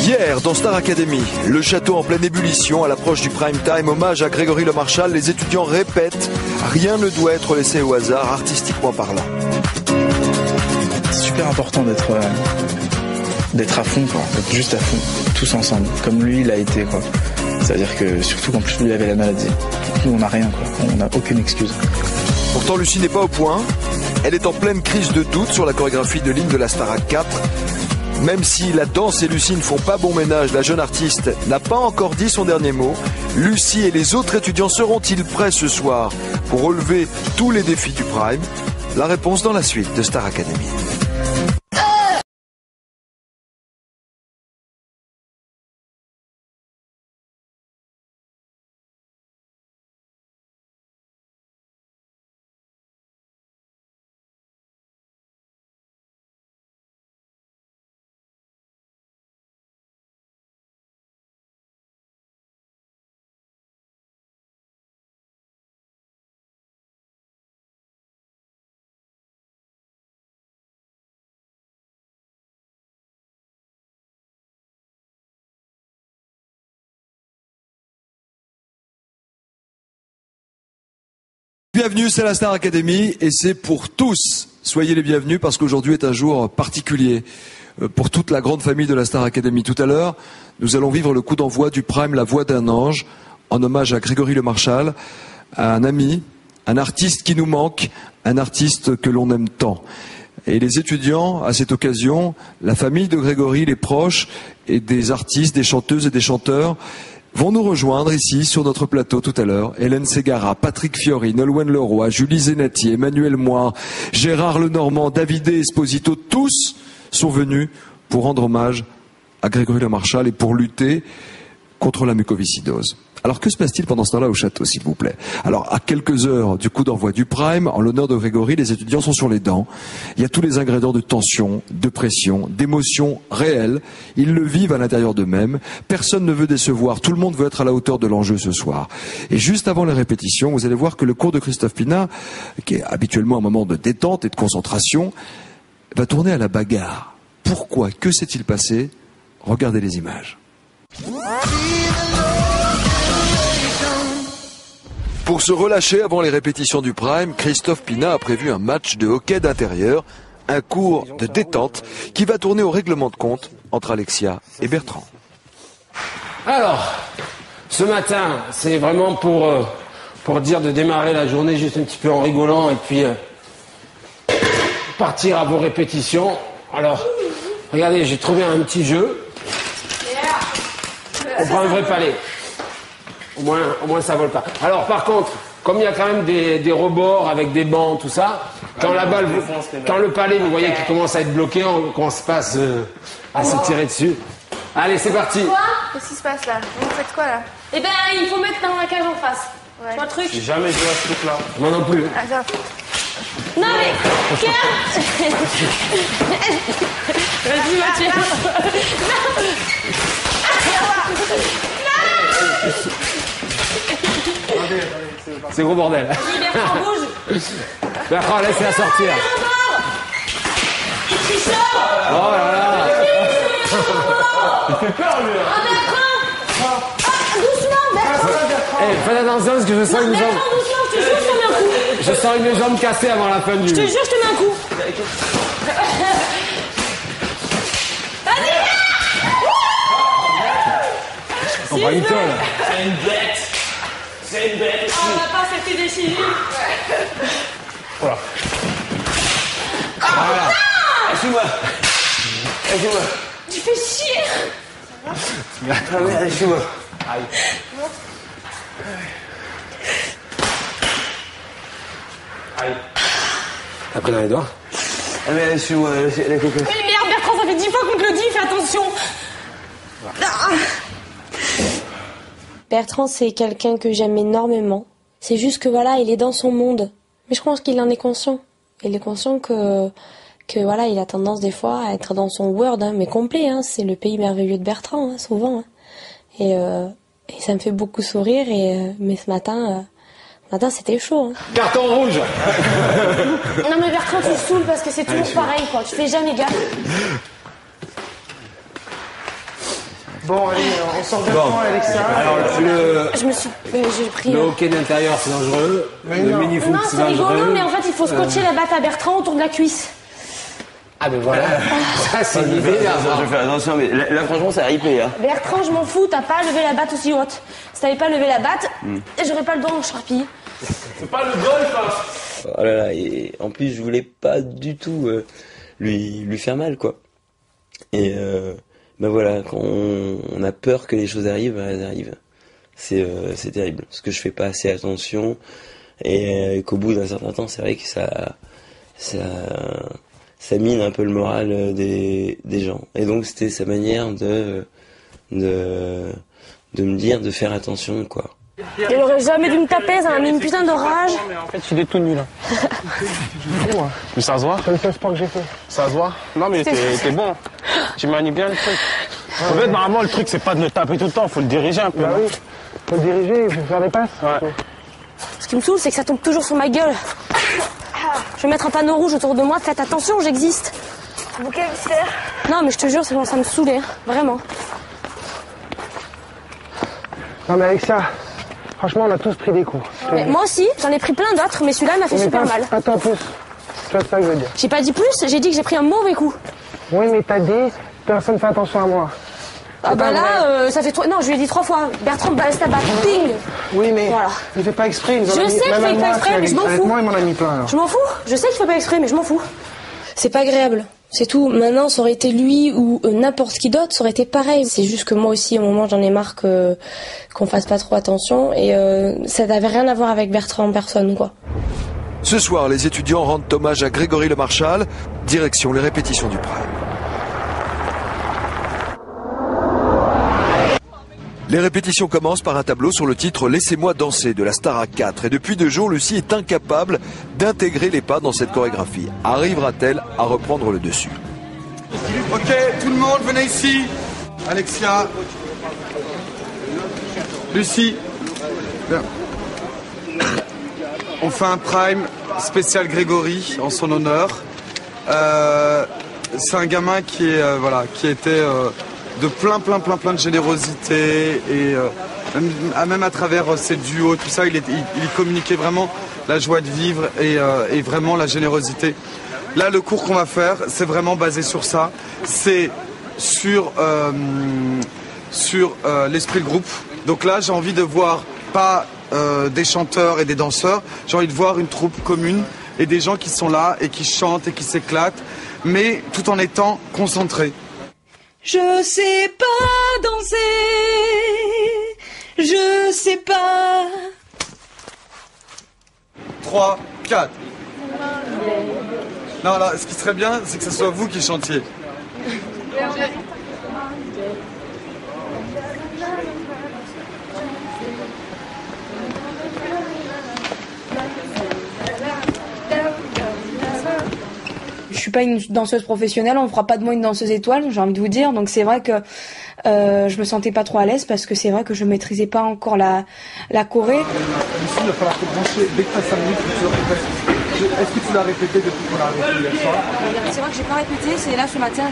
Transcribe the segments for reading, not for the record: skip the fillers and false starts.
Hier, dans Star Academy, le château en pleine ébullition à l'approche du prime time, hommage à Grégory Le Marchal, les étudiants répètent « Rien ne doit être laissé au hasard, artistiquement parlant ». C'est super important d'être à fond, quoi, d'être juste à fond, tous ensemble, comme lui il a été, quoi. C'est-à-dire que, surtout qu'en plus lui avait la maladie, nous on n'a rien, quoi, on n'a aucune excuse. Pourtant Lucie n'est pas au point, elle est en pleine crise de doute sur la chorégraphie de l'hymne de la Starac 4. Même si la danse et Lucie ne font pas bon ménage, la jeune artiste n'a pas encore dit son dernier mot. Lucie et les autres étudiants seront-ils prêts ce soir pour relever tous les défis du Prime? La réponse dans la suite de Star Academy. Bienvenue, c'est la Star Academy et c'est pour tous. Soyez les bienvenus parce qu'aujourd'hui est un jour particulier pour toute la grande famille de la Star Academy. Tout à l'heure, nous allons vivre le coup d'envoi du Prime La Voix d'un ange en hommage à Grégory Le Marchal, à un ami, un artiste qui nous manque, un artiste que l'on aime tant. Et les étudiants, à cette occasion, la famille de Grégory, les proches et des artistes, des chanteuses et des chanteurs vont nous rejoindre ici sur notre plateau tout à l'heure. Hélène Ségara, Patrick Fiori, Nolwenn Leroy, Julie Zenati, Emmanuel Moir, Gérard Lenormand, David Esposito, tous sont venus pour rendre hommage à Grégory Le Marchal et pour lutter contre la mucoviscidose. Alors que se passe-t-il pendant ce temps-là au château, s'il vous plaît? Alors, à quelques heures du coup d'envoi du Prime, en l'honneur de Grégory, les étudiants sont sur les dents. Il y a tous les ingrédients de tension, de pression, d'émotion réelle. Ils le vivent à l'intérieur d'eux-mêmes. Personne ne veut décevoir. Tout le monde veut être à la hauteur de l'enjeu ce soir. Et juste avant les répétitions, vous allez voir que le cours de Christophe Pina, qui est habituellement un moment de détente et de concentration, va tourner à la bagarre. Pourquoi? Que s'est-il passé? Regardez les images. Pour se relâcher avant les répétitions du Prime, Christophe Pina a prévu un match de hockey d'intérieur, un cours de détente qui va tourner au règlement de compte entre Alexia et Bertrand. Alors, ce matin, c'est vraiment pour dire de démarrer la journée juste un petit peu en rigolant et puis partir à vos répétitions. Alors, regardez, j'ai trouvé un petit jeu. On prend un vrai palais. Au moins ça vole pas. Alors par contre, comme il y a quand même des rebords avec des bancs, tout ça, quand la balle, quand le palais, vous voyez qu'il commence à être bloqué, on commence pas à se tirer dessus. Allez, c'est parti. Quoi? Qu'est-ce qui se passe là? Vous faites quoi là? Eh ben, il faut mettre dans la cage en face. Ouais. Tu vois le truc? J'ai jamais joué à ce truc-là. Moi non plus. Attends. Non mais, vas-y Mathieu. C'est gros bordel. Bertrand, bouge. Bertrand, laisse-la sortir. Oh là là. Il fait peur lui. Oh Bertrand. Doucement Bertrand. Eh, faites attention parce que je sens une jambe. Bertrand, doucement, je te jure, je te mets un coup. Je sens une jambe cassée avant la fin du... Je te jure, je te mets un coup. Vas-y. On prend une toile. C'est une bête. C'est une bête. Oh, on va pas accepter des civils. Voilà. Voilà. Laisse-moi. Laisse-moi. Tu fais chier. Ah merde, laisse-moi. Aïe. Aïe. T'as pris dans les doigts? Ah merde, laisse-moi. Mais merde, Bertrand, ça fait 10 fois qu'on te le dit, fais attention. Ah. Bertrand, c'est quelqu'un que j'aime énormément. C'est juste que voilà, il est dans son monde. Mais je pense qu'il en est conscient. Il est conscient que voilà, il a tendance des fois à être dans son world, hein, mais complet. Hein, c'est le pays merveilleux de Bertrand, hein, souvent. Hein. Et ça me fait beaucoup sourire. Mais ce matin, c'était chaud. Hein. Carton rouge. Non mais Bertrand, tu saoules parce que c'est toujours pareil, quoi. Tu fais jamais gaffe. Bon, allez, on sort de point, Alexia. Alors, J'ai pris... le hockey d'intérieur, c'est dangereux. Le mini-foot, Non, c'est c'est rigolo, dangereux. mais en fait, il faut scotcher la batte à Bertrand autour de la cuisse. Ah, ben voilà. Ça, c'est l'idée, là. Je fais attention, mais là franchement, ça a ripé. Hein. Bertrand, je m'en fous, t'as pas levé la batte aussi haute. Si t'avais pas levé la batte, j'aurais pas le doigt en charpie. C'est pas le golf, hein. Oh là là, et en plus, je voulais pas du tout lui faire mal, quoi. Et ben voilà, quand on a peur que les choses arrivent, elles arrivent. C'est terrible, parce que je fais pas assez attention, et qu'au bout d'un certain temps, c'est vrai que ça mine un peu le moral des gens. Et donc c'était sa manière de me dire de faire attention, quoi. Il aurait jamais dû me taper, ça m'a mis une putain de rage. Mais en fait, il est tout nul. Mais ça se voit. C'est le seul sport que j'ai fait. Ça se voit. Non, mais t'es bon. Tu manies bien le truc. En fait, normalement, le truc, c'est pas de le taper tout le temps, faut le diriger un peu. Bah oui, faut le diriger, il faut faire des passes. Ouais. Ce qui me saoule, c'est que ça tombe toujours sur ma gueule. Je vais mettre un panneau rouge autour de moi, faites attention, j'existe. Bouquet mystère. Non, mais je te jure, ça commence à me saouler, vraiment. Non, mais Alexia, franchement, on a tous pris des coups. Mais moi aussi, j'en ai pris plein d'autres, mais celui-là m'a fait super mal. Attends, plus. Tu vois ça que je veux dire. J'ai pas dit plus, j'ai dit que j'ai pris un mauvais coup. Oui, mais t'as dit, personne fait attention à moi. Ah bah là, ça fait 3... Non, je lui ai dit 3 fois. Bertrand, balance ta batte, ping. Oui, mais voilà. Il fait pas exprès. Je sais qu'il fait pas exprès, mais je m'en fous. Avec moi, il m'en a mis plein, alors. Je m'en fous. Je sais qu'il fait pas exprès, mais je m'en fous. C'est pas agréable. C'est tout. Maintenant, ça aurait été lui ou n'importe qui d'autre, ça aurait été pareil. C'est juste que moi aussi, à un moment, j'en ai marre qu'on fasse pas trop attention. Et ça n'avait rien à voir avec Bertrand en personne, quoi. Ce soir, les étudiants rendent hommage à Grégory Lemarchal. Direction les répétitions du Prime. Les répétitions commencent par un tableau sur le titre « Laissez-moi danser » de la Starac 4. Et depuis 2 jours, Lucie est incapable d'intégrer les pas dans cette chorégraphie. Arrivera-t-elle à reprendre le dessus? Ok, tout le monde, venez ici. Alexia. Lucie. Bien. On fait un prime spécial Grégory en son honneur. C'est un gamin qui était de plein de générosité et même à travers ses duos, tout ça, il communiquait vraiment la joie de vivre et vraiment la générosité. Là, le cours qu'on va faire, c'est vraiment basé sur ça. C'est sur l'esprit de groupe. Donc là, j'ai envie de voir pas des chanteurs et des danseurs, j'ai envie de voir une troupe commune et des gens qui sont là et qui chantent et qui s'éclatent, mais tout en étant concentrés. Je sais pas danser, je sais pas. 3, 4. Non, là, ce qui serait bien, c'est que ce soit vous qui chantiez. Je suis pas une danseuse professionnelle, on fera pas de moi une danseuse étoile, j'ai envie de vous dire. Donc c'est vrai que je me sentais pas trop à l'aise parce que c'est vrai que je maîtrisais pas encore la choré. Lucie, il va falloir te brancher dès que tu as 5 minutes, tu le répètes. Est-ce que tu l'as répété depuis qu'on a arrêté hier soir? C'est vrai que j'ai pas répété, c'est là ce matin.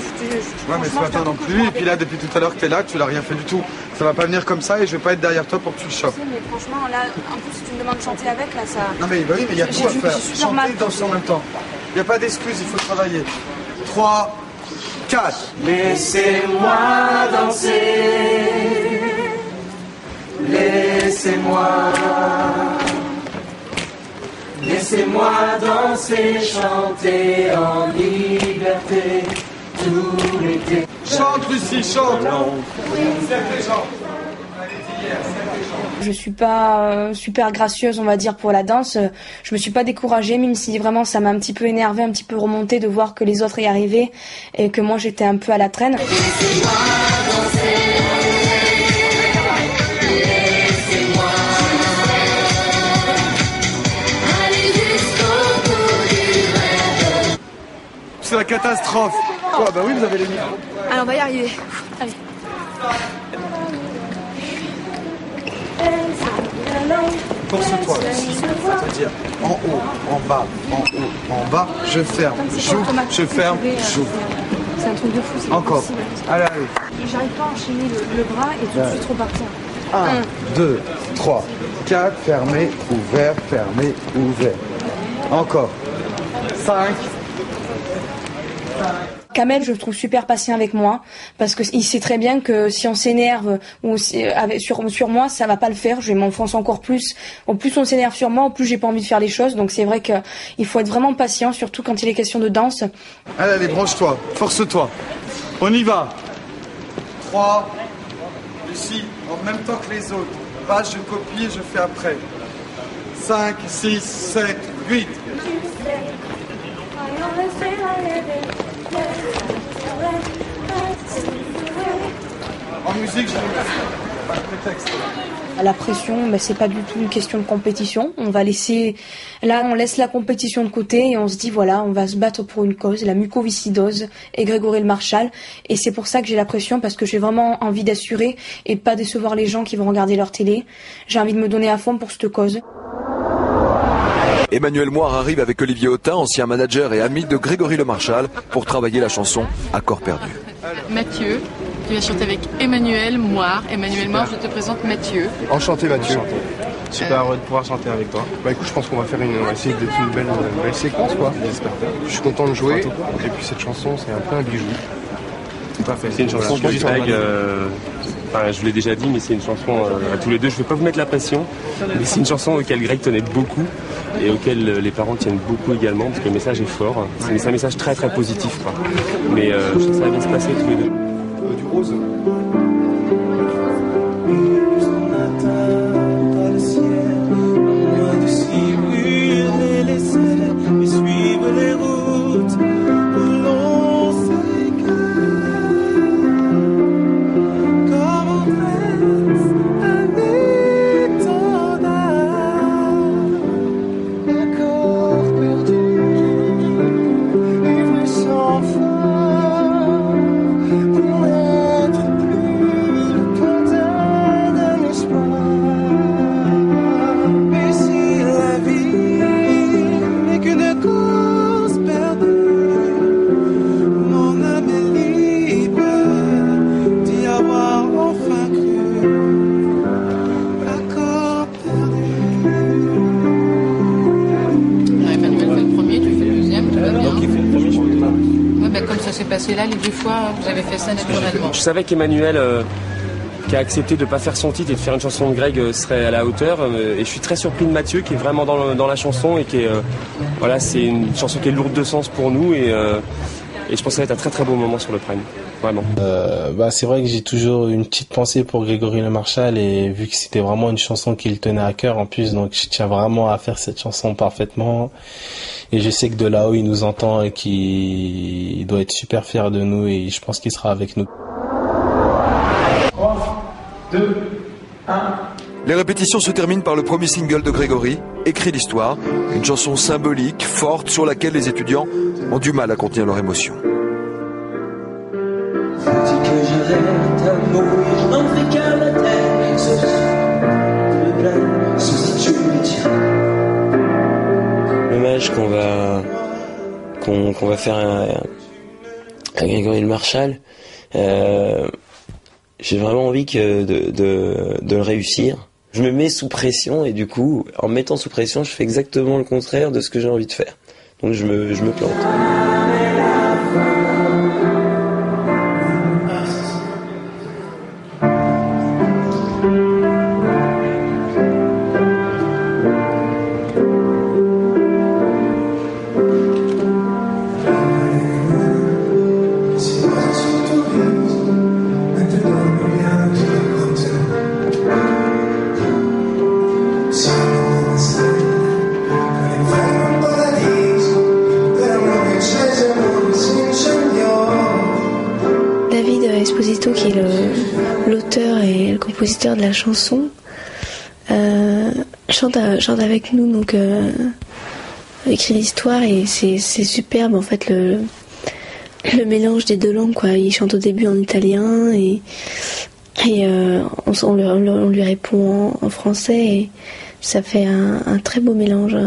Ouais, mais ce matin non plus, et puis là depuis tout à l'heure que tu es là, tu l'as rien fait du tout. Ça va pas venir comme ça et je vais pas être derrière toi pour que tu le chopes. Mais franchement, là, en plus, si tu me demandes de chanter avec, là, ça... Non mais oui, mais il y a tout à faire. Chanter et danser en même temps. Il n'y a pas d'excuse, il faut travailler. 3, 4. Laissez-moi danser, laissez-moi, laissez-moi danser, chanter en liberté tout l'été. Chante Lucie, chante. Serre les jambes. Je suis pas super gracieuse, on va dire, pour la danse. Je me suis pas découragée, même si vraiment ça m'a un petit peu énervée, un petit peu remontée de voir que les autres y arrivaient et que moi j'étais un peu à la traîne. C'est la catastrophe. Quoi, bah oui, vous avez les micros. Alors on va y arriver. Allez. Force-toi, c'est-à-dire en haut, en bas, en haut, en bas, je ferme, j'ouvre, je ferme, j'ouvre. C'est un truc de fou, c'est pas Encore. possible. Allez. J'arrive pas à enchaîner le bras et tout de suite repartir. 1, 2, 3, 4, fermé, ouvert, fermé, ouvert. Encore. 5. Kamel, je le trouve super patient avec moi parce que il sait très bien que si on s'énerve ou sur moi, ça va pas le faire. Je vais m'enfoncer encore plus. Au plus on s'énerve sur moi, au plus j'ai pas envie de faire les choses. Donc c'est vrai que il faut être vraiment patient, surtout quand il est question de danse. Allez, branche-toi, force-toi. On y va. 3. Ici, en même temps que les autres. Pas, je copie et je fais après. 5, 6, 7, 8. En musique, je n'ai pas de prétexte. La pression, mais c'est pas du tout une question de compétition. On laisse la compétition de côté et on se dit voilà, on va se battre pour une cause, la mucoviscidose et Grégory Le Marchal. Et c'est pour ça que j'ai la pression, parce que j'ai vraiment envie d'assurer et pas décevoir les gens qui vont regarder leur télé. J'ai envie de me donner à fond pour cette cause. Emmanuel Moire arrive avec Olivier Autain, ancien manager et ami de Grégory Le Marchal, pour travailler la chanson Accord perdu. Mathieu, tu vas chanter avec Emmanuel Moire. Emmanuel Moire, je te présente Mathieu. Enchanté Mathieu. Enchanté. Super heureux de pouvoir chanter avec toi. Bah écoute, je pense qu'on va essayer d'être une belle séquence quoi. J'espère. Je suis content de jouer. Et puis cette chanson, c'est un peu un bijou. Tout à fait. C'est une chanson qui règle. Enfin, je vous l'ai déjà dit, mais c'est une chanson à tous les deux. Je ne vais pas vous mettre la pression, mais c'est une chanson auquel Greg tenait beaucoup et auquel les parents tiennent beaucoup également, parce que le message est fort. C'est un message très très positif, quoi. Mais je sais que ça va bien se passer tous les deux. Du rose. Là, les deux fois, vous avez fait ça naturellement. Je savais qu'Emmanuel, qui a accepté de ne pas faire son titre et de faire une chanson de Greg, serait à la hauteur. Et je suis très surpris de Mathieu, qui est vraiment dans la chanson et qui est, voilà, c'est une chanson qui est lourde de sens pour nous et je pense que ça va être un très très beau moment sur le Prime. Vraiment. C'est vrai que j'ai toujours une petite pensée pour Grégory Le Marchal et vu que c'était vraiment une chanson qui le tenait à cœur en plus, donc je tiens vraiment à faire cette chanson parfaitement. Et je sais que de là-haut, il nous entend et qu'il doit être super fier de nous et je pense qu'il sera avec nous. 3, 2, 1. Les répétitions se terminent par le premier single de Grégory, Écrit l'histoire, une chanson symbolique, forte, sur laquelle les étudiants ont du mal à contenir leur émotion. L'hommage qu'on va faire à Grégory Le Marchal, j'ai vraiment envie de le réussir. Je me mets sous pression et du coup, en me mettant sous pression, je fais exactement le contraire de ce que j'ai envie de faire. Donc je me plante. Esposito, qui est l'auteur et le compositeur de la chanson, chante avec nous, donc écrit l'histoire et c'est superbe en fait le mélange des deux langues quoi. Il chante au début en italien et on lui répond en français et ça fait un très beau mélange.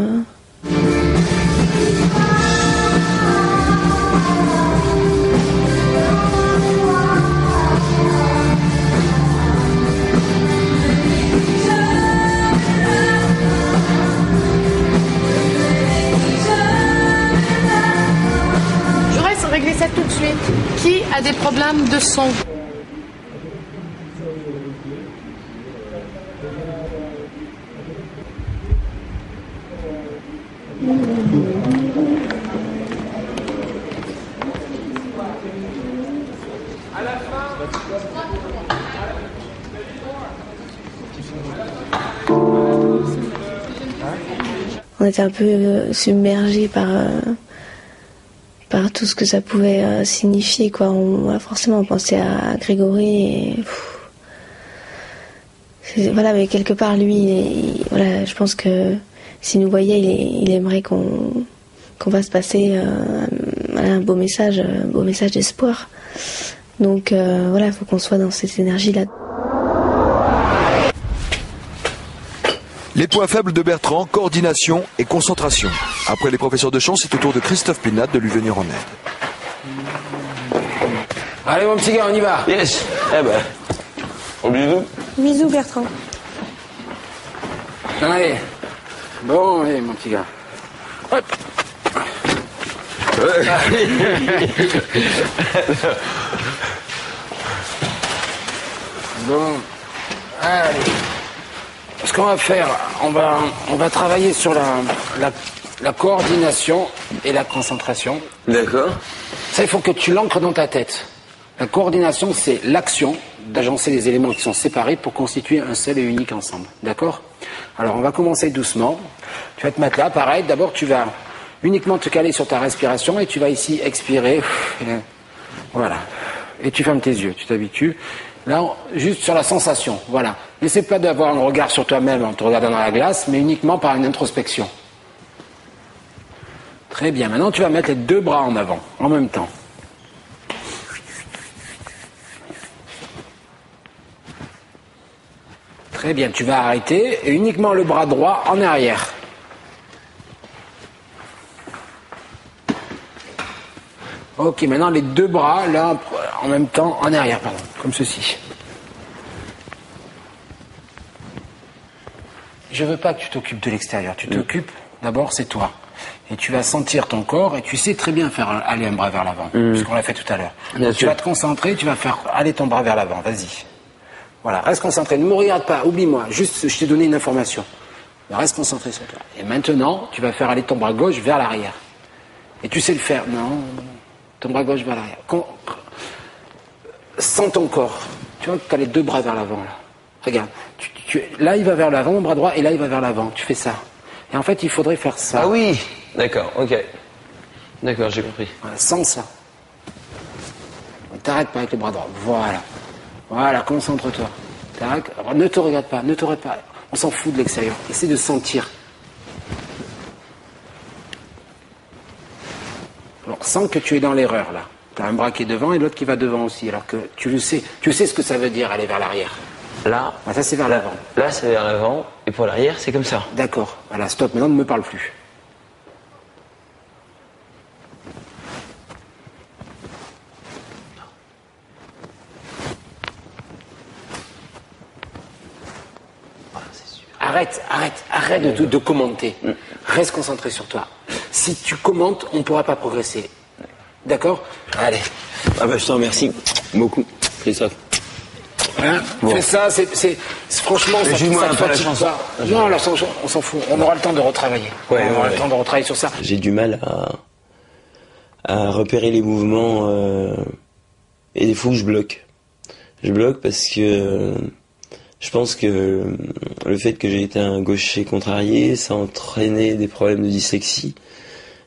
régler ça tout de suite. Qui a des problèmes de son? On était un peu submergés par tout ce que ça pouvait signifier, quoi. On a forcément pensé à Grégory et voilà, mais quelque part lui, voilà, je pense que s'il nous voyait, il aimerait qu'on fasse passer un beau message d'espoir. Donc voilà, il faut qu'on soit dans cette énergie-là. Les points faibles de Bertrand, coordination et concentration. Après les professeurs de chant, c'est au tour de Christophe Pinat de lui venir en aide. Allez mon petit gars, on y va. Yes. Eh ben, au bisous. Bisous Bertrand. Allez. Bon, allez mon petit gars. Hop. Bon. Allez. Ce qu'on va faire, on va travailler sur la coordination et la concentration. D'accord. Ça, il faut que tu l'ancres dans ta tête. La coordination, c'est l'action d'agencer les éléments qui sont séparés pour constituer un seul et unique ensemble. D'accord? Alors, on va commencer doucement. Tu vas te mettre là, pareil. D'abord, tu vas uniquement te caler sur ta respiration et tu vas ici expirer. Voilà. Et tu fermes tes yeux, tu t'habitues. Là, juste sur la sensation, voilà. N'essaie pas d'avoir un regard sur toi-même en te regardant dans la glace, mais uniquement par une introspection. Très bien, maintenant tu vas mettre les deux bras en avant, en même temps. Très bien, tu vas arrêter, et uniquement le bras droit en arrière. Ok, maintenant les deux bras, là, en même temps, en arrière, pardon, comme ceci. Je veux pas que tu t'occupes de l'extérieur, tu t'occupes, d'abord, c'est toi. Et tu vas sentir ton corps, et tu sais très bien faire aller un bras vers l'avant, puisqu'on l'a fait tout à l'heure. Tu vas te concentrer, tu vas faire aller ton bras vers l'avant, vas-y. Voilà, reste concentré, ne me regarde pas, oublie-moi, juste, je t'ai donné une information. Reste concentré sur toi. Et maintenant, tu vas faire aller ton bras gauche vers l'arrière. Et tu sais le faire, non. Ton bras gauche vers l'arrière. Sens ton corps. Tu vois que tu as les deux bras vers l'avant, là. Regarde. Là, il va vers l'avant, mon bras droit, et là, il va vers l'avant. Tu fais ça. Et en fait, il faudrait faire ça. Ah oui. D'accord, ok. D'accord, j'ai compris. Voilà, sens ça. T'arrêtes pas avec le bras droit. Voilà. Voilà, concentre-toi. T'arrêtes. Ne te regarde pas, ne te regarde pas. On s'en fout de l'extérieur. Essaie de sentir. Alors, sens que tu es dans l'erreur, là. Tu as un bras qui est devant et l'autre qui va devant aussi, alors que tu le sais. Tu sais ce que ça veut dire, aller vers l'arrière. Là, ça c'est vers l'avant. Là, c'est vers l'avant, et pour l'arrière, c'est comme ça. D'accord. Voilà, stop. Maintenant, ne me parle plus. Arrête de commenter. Reste concentré sur toi. Si tu commentes, on ne pourra pas progresser. D'accord? Allez. Ah bah je te remercie beaucoup, Christophe. Hein? Bon. Fais ça, franchement, ça ne fatigue pas. Non, la chanson, on s'en fout. On aura le temps de retravailler. On aura le temps de retravailler sur ça. J'ai du mal à repérer les mouvements et des fois je bloque. Je bloque parce que je pense que le fait que j'ai été un gaucher contrarié, ça a entraîné des problèmes de dyslexie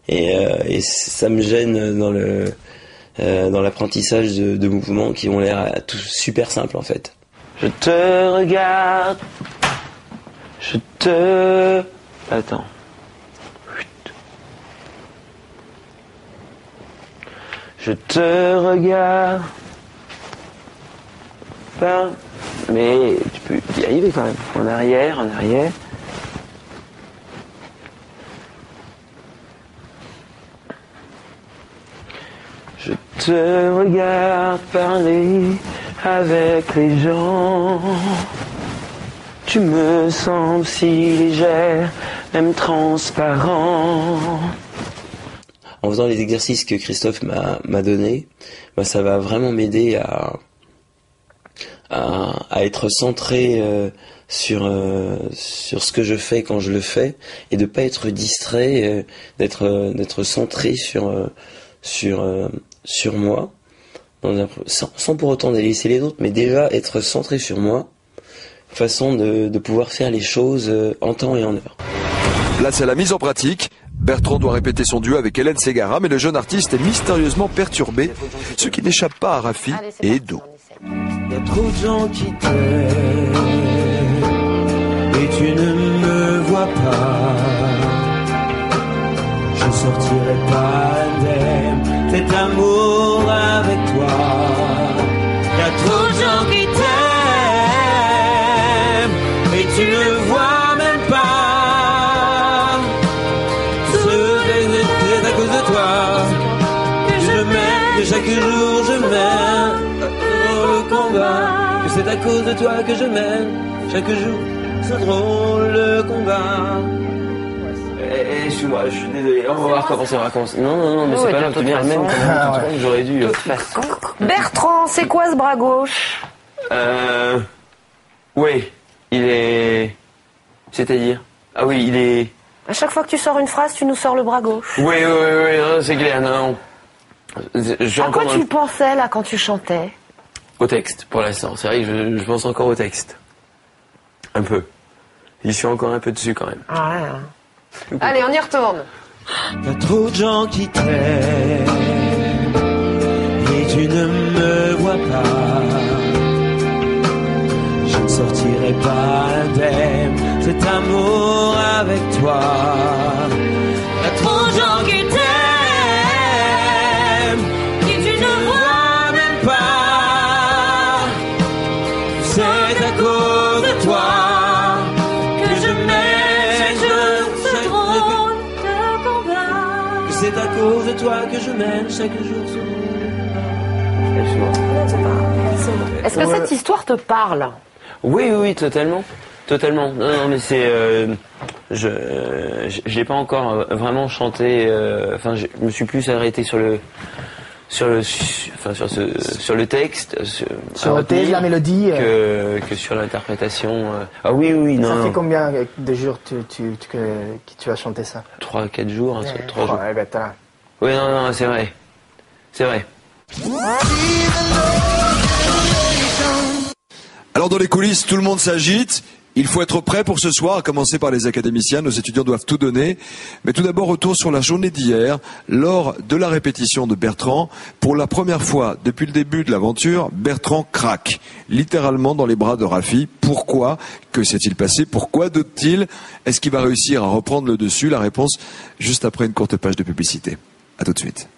et ça me gêne dans l'apprentissage de mouvements qui ont l'air super simples en fait. Je te regarde, Attends. Je te regarde. Mais tu peux y arriver quand même. En arrière. Je te regarde parler avec les gens. Tu me sembles si légère, même transparent. en faisant les exercices que Christophe m'a donné, bah, ça va vraiment m'aider à être centré sur ce que je fais quand je le fais, et de pas être distrait, d'être centré sur moi, sans pour autant délaisser les autres, mais déjà être centré sur moi, façon de pouvoir faire les choses en temps et en heure. Là, c'est la mise en pratique. Bertrand doit répéter son duo avec Hélène Ségara, mais le jeune artiste est mystérieusement perturbé, ce qui n'échappe pas à Rafi et Edo. Il y a trop de gens qui t'aiment et tu ne me vois pas. Je sortirai pas indemne cet amour avec toi. Il y a trop de gens qui t'aiment et tu ne vois même pas. C'est à cause de toi que je m'aime, que chaque jour je m'aime. Que c'est à cause de toi que je m'aime. Chaque jour, ce drôle combat. Excuse-moi, je suis désolé. On va voir comment ça recommence. Non, mais c'est pas grave, bien même. J'aurais dû. Bertrand, c'est quoi ce bras gauche? Oui, il est. C'est-à-dire? Ah oui, il est. À chaque fois que tu sors une phrase, tu nous sors le bras gauche. Oui, c'est clair, non. À quoi tu pensais là quand tu chantais? Au texte, pour l'instant. C'est vrai que je pense encore au texte. Un peu. J'y suis encore un peu dessus quand même. Ah ouais. Allez, on y retourne. Il y a trop de gens qui t'aiment et tu ne me vois pas. Je ne sortirai pas indemne cet amour avec toi. Il y a trop de gens qui t'aiment et tu ne vois même pas. C'est à cause de toi que je mène ce drôle de combat. Que c'est à cause de toi que je mène chaque jour ce drôle. Est-ce que cette histoire te parle? Oui, totalement. Non, mais c'est. Je l'ai pas encore vraiment chanté. Enfin, je me suis plus arrêté sur le texte, sur le texte, la mélodie, que sur l'interprétation. Ah oui, non. Ça fait combien de jours que tu as chanté ça? 3-4 jours, 3 jours. Ouais, oui, non, c'est vrai. Alors dans les coulisses, tout le monde s'agite. Il faut être prêt pour ce soir, à commencer par les académiciens. Nos étudiants doivent tout donner. Mais tout d'abord, retour sur la journée d'hier, lors de la répétition de Bertrand. Pour la première fois depuis le début de l'aventure, Bertrand craque, littéralement dans les bras de Rafi. Pourquoi? Que s'est-il passé? Pourquoi doute-t-il? Est-ce qu'il va réussir à reprendre le dessus? La réponse juste après une courte page de publicité. À tout de suite.